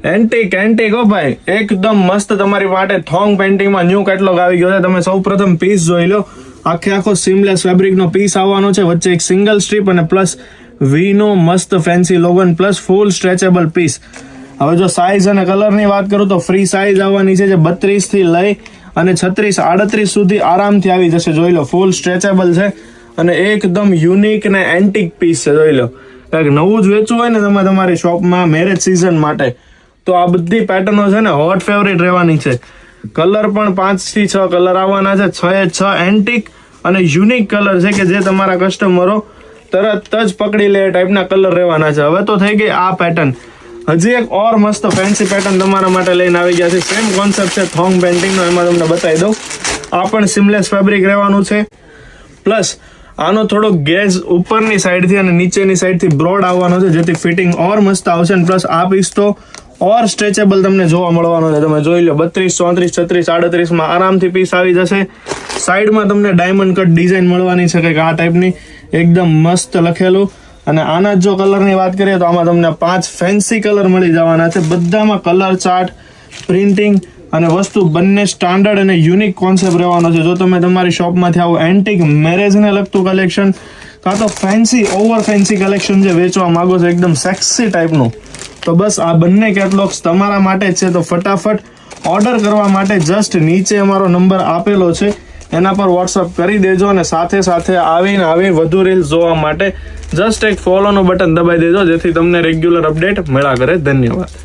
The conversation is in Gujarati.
એન્ટિક હો ભાઈ, એકદમ મસ્ત તમારી માટે થોંગ પેન્ટિંગમાં ન્યૂ કેટલોગ આવી ગયો છે. તમે સૌ પ્રથમ પીસ જોઈ લો. આખો સીમલેસ ફેબ્રિકનો પીસ આવવાનો છે, વચ્ચે એક સિંગલ સ્ટ્રીપ અને પ્લસ વી નો મસ્ત ફેન્સી લોગન પ્લસ ફૂલ સ્ટ્રેચેબલ પીસ. હવે જો સાઇઝ અને કલરની વાત કરું તો ફ્રી સાઇઝ આવવાની છે, જે 32 થી લઈ અને 36, 38 સુધી આરામથી આવી જશે. જોઈ લો, ફૂલ સ્ટ્રેચેબલ છે અને એકદમ યુનિક ને એન્ટિક પીસ છે. જોઈ લો, કંઈક નવું જ વેચવું હોય ને તમે તમારી શોપમાં મેરેજ સિઝન માટે, તો આ બધી પેટર્નો છે ને હોટ ફેવરિટ રહેવાની છે. કલર પણ 5 થી 6 કલર આવવાના છે. 6 એન્ટિક અને યુનિક કલર છે કે જે તમારા કસ્ટમરો તરત જ પકડી લે ટાઈપના કલર રહેવાના છે. હવે તો થઈ ગઈ આ પેટર્ન. હજી એક ઓર મસ્ત ફેન્સી પેટર્ન તમારા માટે લઈને આવી ગયા છે. સેમ કોન્સેપ્ટ છે થોંગ પેન્ટિંગનો, એમાં તમને બતાવી દઉં. આ પણ સિમલેસ ફેબ્રિક રહેવાનું છે, પ્લસ આનો થોડો ગેજ ઉપરની સાઈડથી અને નીચેની સાઈડથી બ્રોડ આવવાનો છે, જેથી ફિટિંગ ઓર મસ્ત આવશે. અને પ્લસ આ પીસ તો ઓર સ્ટ્રેચેબલ તમને જોવા મળવાનો છે. તમે જોઈ લો, 32, 34, 36, 38માં આરામથી પીસ આવી જશે. સાઈડમાં તમને ડાયમંડ કટ ડિઝાઇન મળવાની છે, કંઈક આ ટાઈપની, એકદમ મસ્ત લખેલું. અને આના જો કલરની વાત કરીએ તો આમાં તમને 5 ફેન્સી કલર મળી જવાના છે. બધામાં કલર ચાર્ટ, પ્રિન્ટિંગ અને વસ્તુ બંને સ્ટાન્ડર્ડ અને યુનિક કોન્સેપ્ટ રહેવાનો છે. જો તમે તમારી શોપમાંથી આવું એન્ટિક મેરેજને લગતું કલેક્શન કાં તો ફેન્સી ઓવર ફેન્સી કલેક્શન જે વેચવા માંગો છો, એકદમ સેક્સી ટાઈપનું, તો બસ આ બંને કેટલોગ્સ તમારા માટે છે. તો ફટાફટ ઓર્ડર કરવા માટે જસ્ટ નીચે અમારો નંબર આપેલો છે, એના પર વોટ્સઅપ કરી દેજો. અને સાથે આવી વધુ રીલ્સ જોવા માટે જસ્ટ એક ફોલોનું બટન દબાવી દેજો, જેથી તમને રેગ્યુલર અપડેટ મળ્યા કરે. ધન્યવાદ.